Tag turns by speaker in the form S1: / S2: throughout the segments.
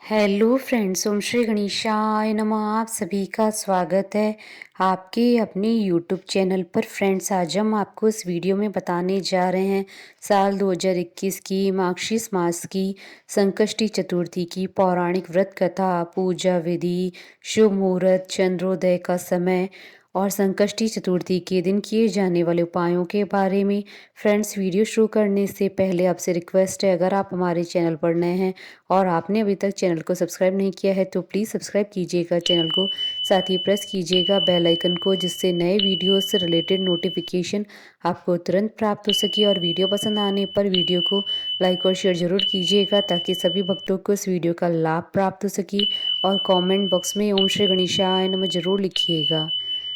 S1: Hello friends, ओम श्री गणेशाय नमः। आप सभी का स्वागत है आपके अपने यूट्यूब चैनल पर। फ्रेंड्स, आज हम आपको इस वीडियो में बताने जा रहे हैं साल 2021 की मार्गशीर्ष मास की संकष्टी चतुर्थी की पौराणिक व्रत कथा, पूजा विधि, शुभ मुहूर्त, चंद्रोदय का समय और संकष्टी चतुर्थी के दिन किए जाने वाले उपायों के बारे में। फ्रेंड्स, वीडियो शुरू करने से पहले आपसे रिक्वेस्ट है, अगर आप हमारे चैनल पर नए हैं और आपने अभी तक चैनल को सब्सक्राइब नहीं किया है तो प्लीज़ सब्सक्राइब कीजिएगा चैनल को, साथ ही प्रेस कीजिएगा बेल आइकन को, जिससे नए वीडियोस से रिलेटेड नोटिफिकेशन आपको तुरंत प्राप्त हो सके। और वीडियो पसंद आने पर वीडियो को लाइक और शेयर ज़रूर कीजिएगा ताकि सभी भक्तों को इस वीडियो का लाभ प्राप्त हो सके। और कमेंट बॉक्स में ओम श्री गणेशाय नमः जरूर लिखिएगा।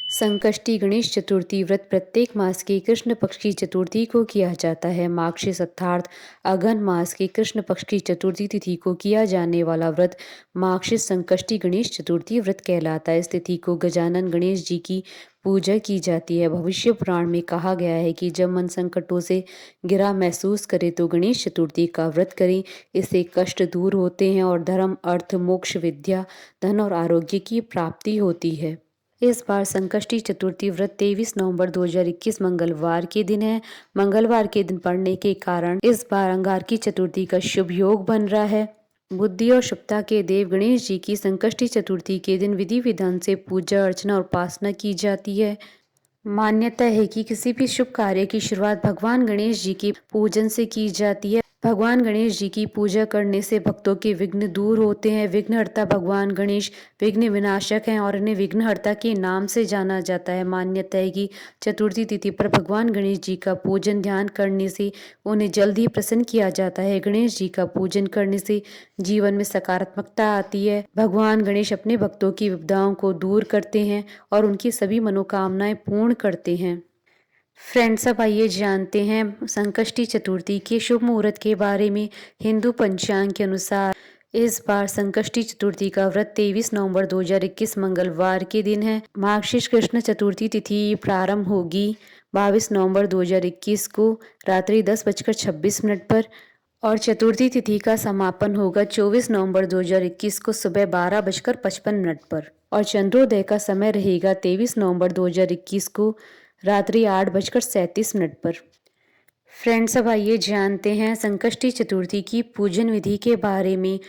S1: संकष्टी गणेश चतुर्थी व्रत प्रत्येक मास की कृष्ण पक्ष की चतुर्थी को किया जाता है। मार्गशीर्ष अर्थात अघन मास की कृष्ण पक्ष की चतुर्थी तिथि को किया जाने वाला व्रत मार्गशीर्ष संकष्टी गणेश चतुर्थी व्रत कहलाता है। इस तिथि को गजानन गणेश जी की पूजा की जाती है। भविष्य पुराण में कहा गया है कि जब मन संकटों से घिरा महसूस करे तो गणेश चतुर्थी का व्रत करें। इससे कष्ट दूर होते हैं और धर्म, अर्थ, मोक्ष, विद्या, धन और आरोग्य की प्राप्ति होती है। इस बार संकष्टी चतुर्थी व्रत 23 नवंबर 2021 मंगलवार के दिन है। मंगलवार के दिन पड़ने के कारण इस बार अंगारकी चतुर्थी का शुभ योग बन रहा है। बुद्धि और शुभता के देव गणेश जी की संकष्टी चतुर्थी के दिन विधि विधान से पूजा अर्चना और उपासना की जाती है। मान्यता है कि किसी भी शुभ कार्य की शुरुआत भगवान गणेश जी के पूजन से की जाती है। भगवान गणेश जी की पूजा करने से भक्तों के विघ्न दूर होते हैं। विघ्नहर्ता भगवान गणेश विघ्न विनाशक हैं और इन्हें विघ्नहर्ता के नाम से जाना जाता है। मान्यता है कि चतुर्थी तिथि पर भगवान गणेश जी का पूजन ध्यान करने से उन्हें जल्द ही प्रसन्न किया जाता है। गणेश जी का पूजन करने से जीवन में सकारात्मकता आती है। भगवान गणेश अपने भक्तों की विपदाओं को दूर करते हैं और उनकी सभी मनोकामनाएं पूर्ण करते हैं। फ्रेंड्स, अब आइए जानते हैं संकष्टी चतुर्थी के शुभ मुहूर्त के बारे में। हिंदू पंचांग के अनुसार इस बार संकष्टी चतुर्थी का व्रत 23 नवंबर 2021 मंगलवार के दिन है। मार्गशीर्ष कृष्ण चतुर्थी तिथि प्रारंभ होगी 22 नवंबर 2021 को रात्रि 10:26 पर और चतुर्थी तिथि का समापन होगा 24 नवंबर 2021 को सुबह 12:55 पर और चंद्रोदय का समय रहेगा 23 नवंबर 2021 को रात्रि 8:37 पर। फ्रेंड्स, अब आइए जानते हैं संकष्टी चतुर्थी की पूजन विधि के बारे में।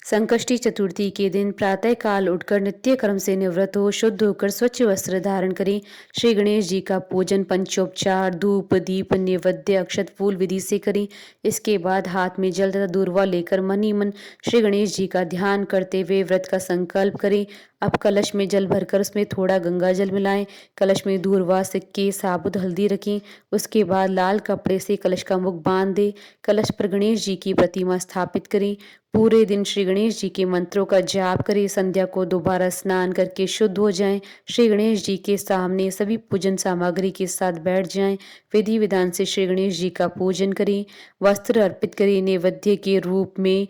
S1: संकष्टी चतुर्थी के दिन प्रातः काल उठकर नित्य कर्म से निवृत्त हो शुद्ध होकर स्वच्छ वस्त्र धारण करें। श्री गणेश जी का पूजन पंचोपचार, धूप, दीप, नैवेद्य, अक्षत, फूल विधि से करें। इसके बाद हाथ में जल तथा दूर्वा लेकर मन ही मन श्री गणेश जी का ध्यान करते हुए व्रत का संकल्प करें। अब कलश में जल भरकर उसमें थोड़ा गंगा जल मिलाएं। कलश में दूर्वा, सिक्के, साबुत हल्दी रखें। उसके बाद लाल कपड़े से कलश का मुख बांध दें। कलश पर गणेश जी की प्रतिमा स्थापित करें। पूरे दिन श्री गणेश जी के मंत्रों का जाप करें। संध्या को दोबारा स्नान करके शुद्ध हो जाएं। श्री गणेश जी के सामने सभी पूजन सामग्री के साथ बैठ जाएं। विधि विधान से श्री गणेश जी का पूजन करें। वस्त्र अर्पित करें। नैवेद्य के रूप में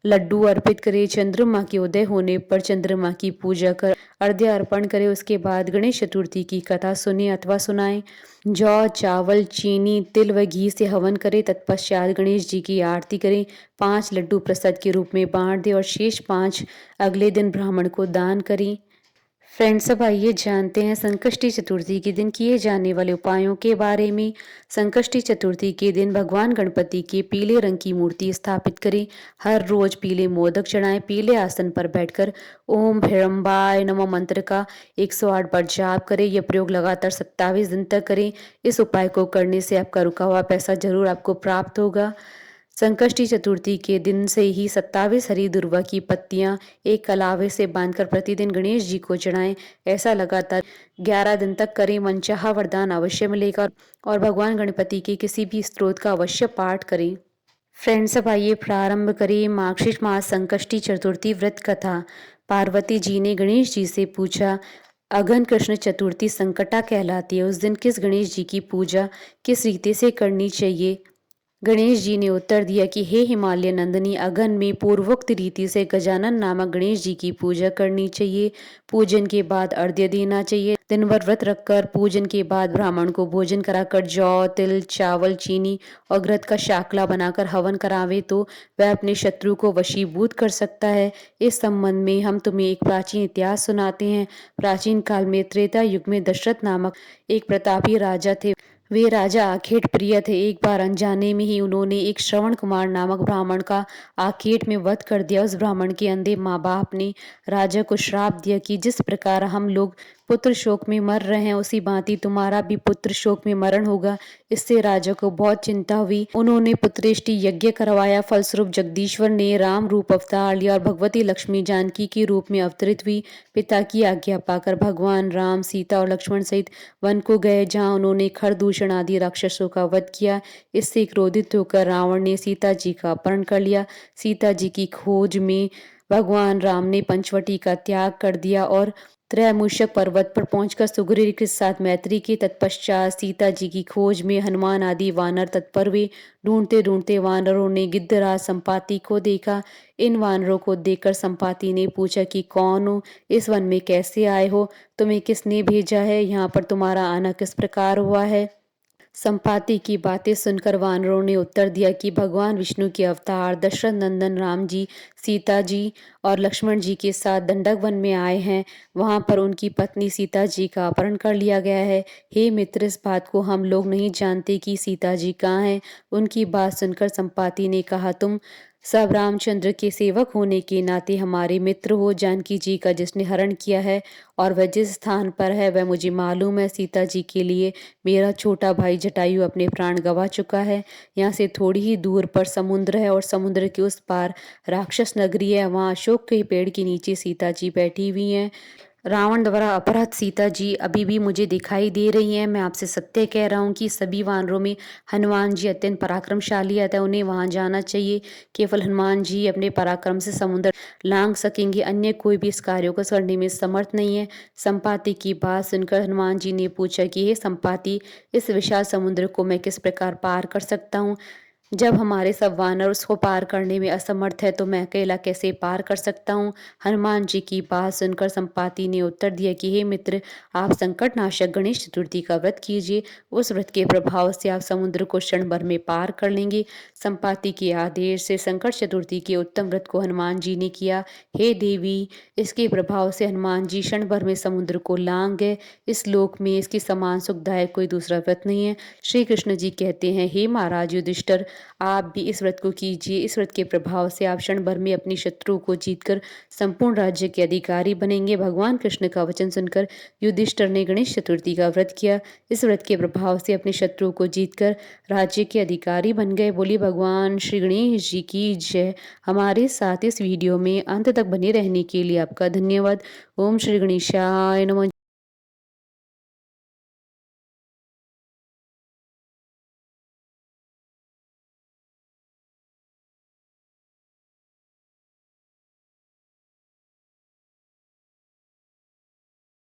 S1: लड्डू अर्पित करें। चंद्रमा के उदय होने पर चंद्रमा की पूजा कर अर्घ्य अर्पण करें। उसके बाद गणेश चतुर्थी की कथा सुने अथवा सुनाएं। जौ, चावल, चीनी, तिल व घी से हवन करें। तत्पश्चात गणेश जी की आरती करें। 5 लड्डू प्रसाद के रूप में बांट दें और शेष 5 अगले दिन ब्राह्मण को दान करें। फ्रेंड्स, अब आइए जानते हैं संकष्टी चतुर्थी के दिन किए जाने वाले उपायों के बारे में। संकष्टी चतुर्थी के दिन भगवान गणपति की पीले रंग की मूर्ति स्थापित करें। हर रोज पीले मोदक चढ़ाएं। पीले आसन पर बैठकर ओम हिड़म्बाय नमः मंत्र का 108 बार जाप करें। यह प्रयोग लगातार 27 दिन तक करें। इस उपाय को करने से आपका रुका हुआ पैसा जरूर आपको प्राप्त होगा। संकष्टी चतुर्थी के दिन से ही 27 हरी दुर्वा की पत्तियां एक कलावे से बांधकर प्रतिदिन गणेश जी को चढ़ाएं। ऐसा लगातार 11 दिन तक करें। मनचाहा वरदान अवश्य मिलेगा और भगवान गणपति के किसी भी स्तोत्र का अवश्य पाठ करें। फ्रेंड्स, अब आइए प्रारंभ करें मार्गशीर्ष मास संकष्टी चतुर्थी व्रत कथा। पार्वती जी ने गणेश जी से पूछा, अघन कृष्ण चतुर्थी संकटा कहलाती है। उस दिन किस गणेश जी की पूजा किस रीति से करनी चाहिए? गणेश जी ने उत्तर दिया कि हे हिमालय नंदिनी, अगन में पूर्वोक्त रीति से गजानन नामक गणेश जी की पूजा करनी चाहिए। पूजन के बाद अर्घ्य देना चाहिए। दिन भर व्रत रखकर पूजन के बाद ब्राह्मण को भोजन कराकर जौ, तिल, चावल, चीनी और घृत का शाकला बनाकर हवन करावे तो वह अपने शत्रु को वशीभूत कर सकता है। इस संबंध में हम तुम्हें एक प्राचीन इतिहास सुनाते हैं। प्राचीन काल में त्रेता युग में दशरथ नामक एक प्रतापी राजा थे। वे राजा आखेट प्रिय थे। एक बार अनजाने में ही उन्होंने एक श्रवण कुमार नामक ब्राह्मण का आखेट में वध कर दिया। उस ब्राह्मण के अंधे माँ बाप ने राजा को श्राप दिया कि जिस प्रकार हम लोग पुत्र शोक में मर रहे हैं, उसी भांति तुम्हारा भी पुत्र शोक में मरण होगा। इससे राजा को बहुत चिंता हुई। उन्होंने पुत्रेष्टि यज्ञ करवाया। फलस्वरूप जगदीश्वर ने राम रूप अवतार लिया और भगवती लक्ष्मी जानकी के रूप में अवतरित हुई। पिता की आज्ञा पाकर भगवान राम, सीता और लक्ष्मण सहित वन को गए, जहाँ उन्होंने खरदूषण आदि राक्षसों का वध किया। इससे क्रोधित होकर रावण ने सीता जी का अपहरण कर लिया। सीता जी की खोज में भगवान राम ने पंचवटी का त्याग कर दिया और त्रैमूषक पर्वत पर पहुंचकर सुग्रीव के साथ मैत्री की। तत्पश्चात सीता जी की खोज में हनुमान आदि वानर तत्पर हुए। ढूंढते ढूंढते वानरों ने गिद्धराज संपाति को देखा। इन वानरों को देखकर संपाति ने पूछा कि कौन हो, इस वन में कैसे आए हो, तुम्हें किसने भेजा है, यहाँ पर तुम्हारा आना किस प्रकार हुआ है। संपाति की बातें सुनकर वानरों ने उत्तर दिया कि भगवान विष्णु के अवतार दशरथ नंदन राम जी सीता जी और लक्ष्मण जी के साथ दंडक वन में आए हैं। वहां पर उनकी पत्नी सीता जी का अपहरण कर लिया गया है। हे मित्र, इस बात को हम लोग नहीं जानते कि सीता जी कहाँ हैं। उनकी बात सुनकर संपाति ने कहा, तुम सब रामचंद्र के सेवक होने के नाते हमारे मित्र हो। जानकी जी का जिसने हरण किया है और वह जिस स्थान पर है वह मुझे मालूम है। सीता जी के लिए मेरा छोटा भाई जटायु अपने प्राण गंवा चुका है। यहाँ से थोड़ी ही दूर पर समुद्र है और समुद्र के उस पार राक्षस नगरी है। वहाँ अशोक के पेड़ के नीचे सीता जी बैठी हुई हैं। रावण द्वारा अपहृत सीता जी अभी भी मुझे दिखाई दे रही हैं। मैं आपसे सत्य कह रहा हूँ कि सभी वानरों में हनुमान जी अत्यंत पराक्रमशाली है, उन्हें वहां जाना चाहिए। केवल हनुमान जी अपने पराक्रम से समुद्र लांघ सकेंगे, अन्य कोई भी इस कार्य को करने में समर्थ नहीं है। संपाति की बात सुनकर हनुमान जी ने पूछा कि हे संपाति, इस विशाल समुद्र को मैं किस प्रकार पार कर सकता हूँ। जब हमारे सब वानर उसको पार करने में असमर्थ है तो मैं अकेला कैसे पार कर सकता हूँ। हनुमान जी की बात सुनकर संपाति ने उत्तर दिया कि हे मित्र, आप संकट नाशक गणेश चतुर्थी का व्रत कीजिए। उस व्रत के प्रभाव से आप समुद्र को क्षण भर में पार कर लेंगे। संपाति के आदेश से संकट चतुर्थी के उत्तम व्रत को हनुमान जी ने किया। हे देवी, इसके प्रभाव से हनुमान जी क्षण भर में समुद्र को लांघ गए। इस लोक में इसके समान सुखदायक कोई दूसरा व्रत नहीं है। श्री कृष्ण जी कहते हैं, हे महाराज युधिष्ठिर, आप भी इस व्रत को कीजिए। इस व्रत के प्रभाव से आप क्षण भर में अपनी शत्रु को जीतकर संपूर्ण राज्य के अधिकारी बनेंगे। भगवान कृष्ण का वचन सुनकर युधिष्ठिर ने गणेश चतुर्थी का व्रत किया। इस व्रत के प्रभाव से अपने शत्रु को जीतकर राज्य के अधिकारी बन गए। बोली भगवान श्री गणेश जी की जय। हमारे साथ इस वीडियो में अंत तक बने रहने के लिए आपका धन्यवाद। ओम श्री गणेशाय नमः।